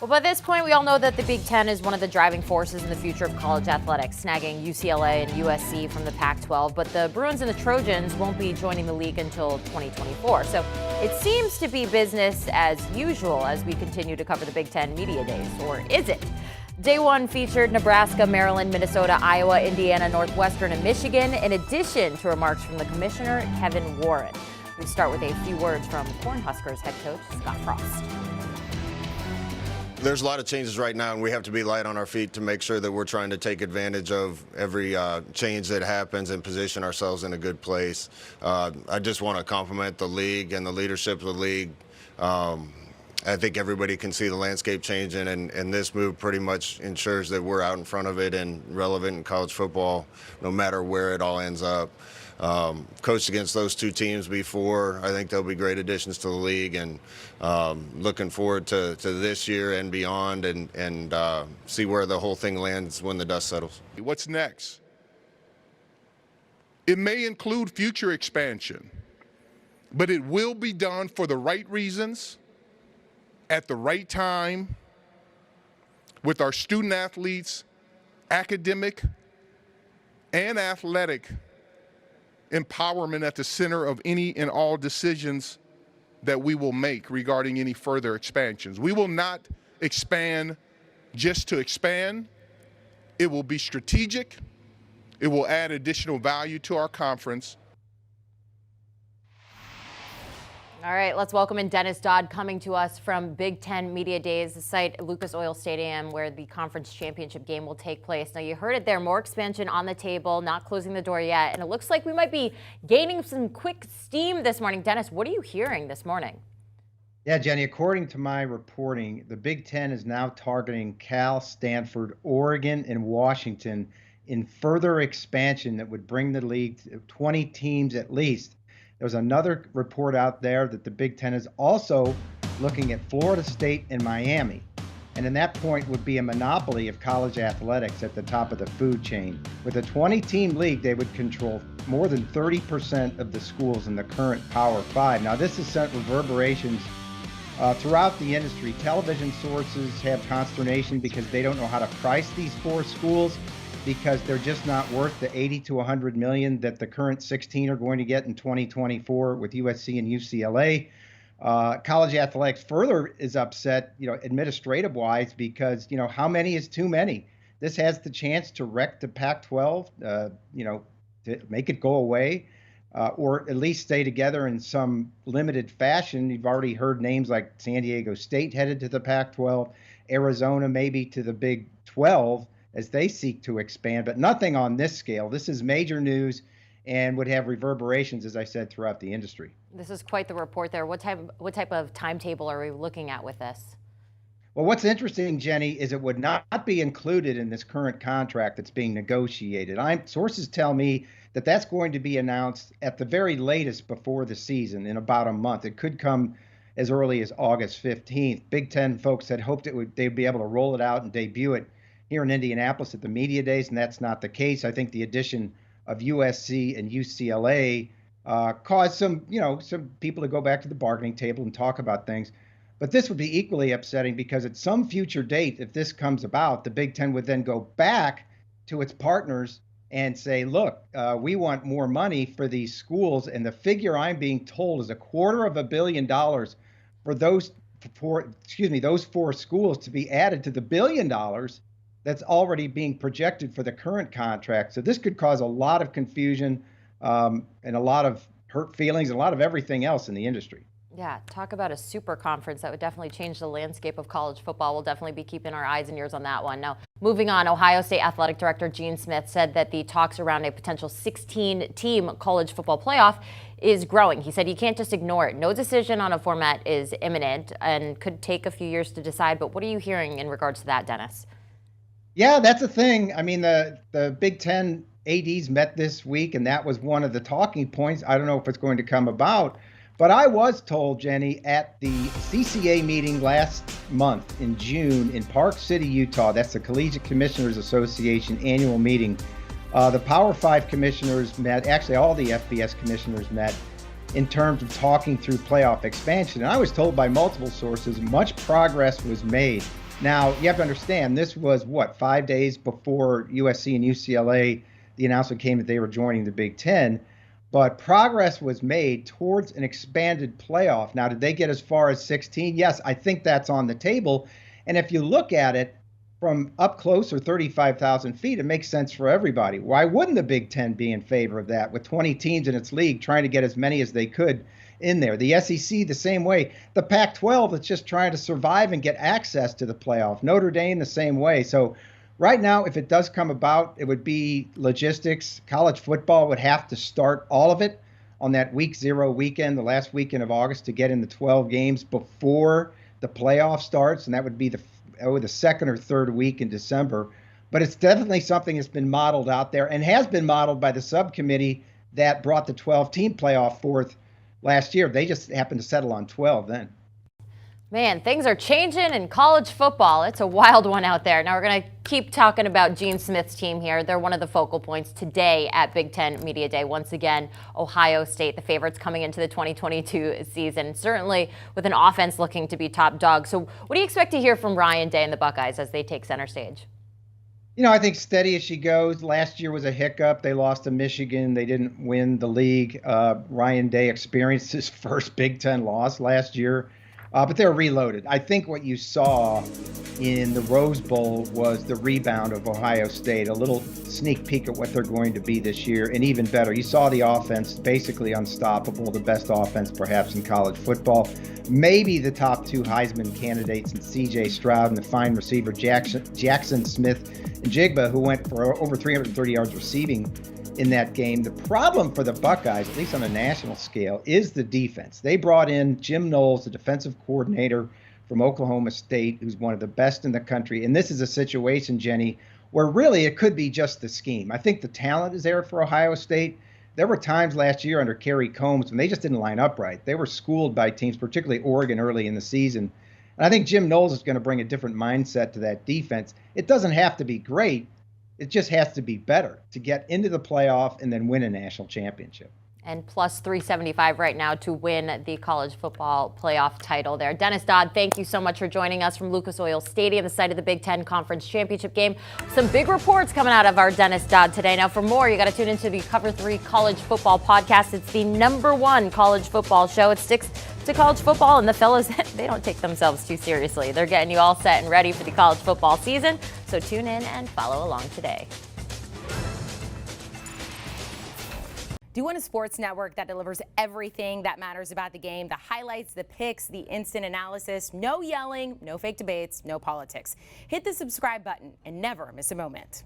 Well, by this point, we all know that the Big Ten is one of the driving forces in the future of college athletics, snagging UCLA and USC from the Pac-12. But the Bruins and the Trojans won't be joining the league until 2024. So it seems to be business as usual as we continue to cover the Big Ten Media Days. Or is it? Day one featured Nebraska, Maryland, Minnesota, Iowa, Indiana, Northwestern, and Michigan, in addition to remarks from the commissioner, Kevin Warren. We start with a few words from Cornhuskers head coach Scott Frost. There's a lot of changes right now, and we have to be light on our feet to make sure that we're trying to take advantage of every change that happens and position ourselves in a good place. I just want to compliment the league and the leadership of the league. I think everybody can see the landscape changing, and this move pretty much ensures that we're out in front of it and relevant in college football, no matter where it all ends up. Coached against those two teams before. I think they'll be great additions to the league, and looking forward to this year and beyond, and see where the whole thing lands when the dust settles. What's next? It may include future expansion, but it will be done for the right reasons, at the right time, with our student athletes, academic and athletic empowerment at the center of any and all decisions that we will make regarding any further expansions. We will not expand just to expand. It will be strategic. It will add additional value to our conference. All right, let's welcome in Dennis Dodd, coming to us from Big Ten Media Days, the site Lucas Oil Stadium, where the conference championship game will take place. Now, you heard it there, more expansion on the table, not closing the door yet, and it looks like we might be gaining some quick steam this morning. Dennis, what are you hearing this morning? Yeah, Jenny, according to my reporting, the Big Ten is now targeting Cal, Stanford, Oregon, and Washington in further expansion that would bring the league to 20 teams at least. There's another report out there that the Big Ten is also looking at Florida State and Miami. And in that point would be a monopoly of college athletics at the top of the food chain. With a 20-team league, they would control more than 30% of the schools in the current Power Five. Now, this has sent reverberations throughout the industry. Television sources have consternation because they don't know how to price these four schools, because they're just not worth the 80 to 100 million that the current 16 are going to get in 2024 with USC and UCLA. College athletics further is upset, administrative wise, because, how many is too many? This has the chance to wreck the Pac-12, to make it go away, or at least stay together in some limited fashion. You've already heard names like San Diego State headed to the Pac-12, Arizona maybe to the Big 12, as they seek to expand, but nothing on this scale. This is major news and would have reverberations, as I said, throughout the industry. This is quite the report there. What type of timetable are we looking at with this? Well, what's interesting, Jenny, is it would not be included in this current contract that's being negotiated. Sources tell me that that's going to be announced at the very latest before the season, in about a month. It could come as early as August 15th. Big Ten folks had hoped they'd be able to roll it out and debut it here in Indianapolis at the media days, and that's not the case. I think the addition of USC and UCLA caused some people to go back to the bargaining table and talk about things. But this would be equally upsetting, because at some future date, if this comes about, the Big Ten would then go back to its partners and say, look, we want more money for these schools. And the figure I'm being told is $250 million for those four schools to be added to the $1 billion that's already being projected for the current contract. So this could cause a lot of confusion and a lot of hurt feelings and a lot of everything else in the industry. Yeah, talk about a super conference. That would definitely change the landscape of college football. We'll definitely be keeping our eyes and ears on that one. Now, moving on, Ohio State Athletic Director Gene Smith said that the talks around a potential 16-team college football playoff is growing. He said you can't just ignore it. No decision on a format is imminent and could take a few years to decide. But what are you hearing in regards to that, Dennis? Yeah, that's a thing. I mean, the Big Ten ADs met this week, and that was one of the talking points. I don't know if it's going to come about, but I was told, Jenny, at the CCA meeting last month in June in Park City, Utah, that's the Collegiate Commissioners Association annual meeting, the Power Five commissioners met, actually all the FBS commissioners met, in terms of talking through playoff expansion. And I was told by multiple sources much progress was made. Now, you have to understand, this was, 5 days before USC and UCLA, the announcement came that they were joining the Big Ten. But progress was made towards an expanded playoff. Now, did they get as far as 16? Yes, I think that's on the table. And if you look at it from up close or 35,000 feet, it makes sense for everybody. Why wouldn't the Big Ten be in favor of that with 20 teams in its league trying to get as many as they could in there? The SEC the same way. The Pac-12 that's just trying to survive and get access to the playoff. Notre Dame the same way. So right now, if it does come about, it would be logistics. College football would have to start all of it on that week 0 weekend, the last weekend of August, to get in the 12 games before the playoff starts, and that would be the second or third week in December. But it's definitely something that's been modeled out there and has been modeled by the subcommittee that brought the 12-team playoff forth last year. They just happened to settle on 12 then. Man, things are changing in college football. It's a wild one out there. Now we're going to keep talking about Gene Smith's team here. They're one of the focal points today at Big Ten Media Day. Once again, Ohio State, the favorites coming into the 2022 season, certainly with an offense looking to be top dog. So what do you expect to hear from Ryan Day and the Buckeyes as they take center stage? I think steady as she goes. Last year was a hiccup. They lost to Michigan. They didn't win the league. Ryan Day experienced his first Big Ten loss last year. But they're reloaded. I think what you saw in the Rose Bowl was the rebound of Ohio State, a little sneak peek at what they're going to be this year, and even better. You saw the offense basically unstoppable, the best offense perhaps in college football. Maybe the top two Heisman candidates in C.J. Stroud and the fine receiver Jackson Smith-Njigba, who went for over 330 yards receiving in that game. The problem for the Buckeyes, at least on a national scale, is the defense. They brought in Jim Knowles, the defensive coordinator from Oklahoma State, who's one of the best in the country. And this is a situation, Jenny, where really it could be just the scheme. I think the talent is there for Ohio State. There were times last year under Kerry Combs when they just didn't line up right. They were schooled by teams, particularly Oregon early in the season. And I think Jim Knowles is going to bring a different mindset to that defense. It doesn't have to be great. It just has to be better to get into the playoff and then win a national championship. And plus 375 right now to win the college football playoff title there. Dennis Dodd, thank you so much for joining us from Lucas Oil Stadium, the site of the Big Ten Conference Championship game. Some big reports coming out of our Dennis Dodd today. Now, for more, you got to tune into the Cover 3 College Football Podcast. It's the #1 college football show. It sticks to college football, and the fellas, they don't take themselves too seriously. They're getting you all set and ready for the college football season. So tune in and follow along today. Do you want a sports network that delivers everything that matters about the game? The highlights, the picks, the instant analysis, no yelling, no fake debates, no politics. Hit the subscribe button and never miss a moment.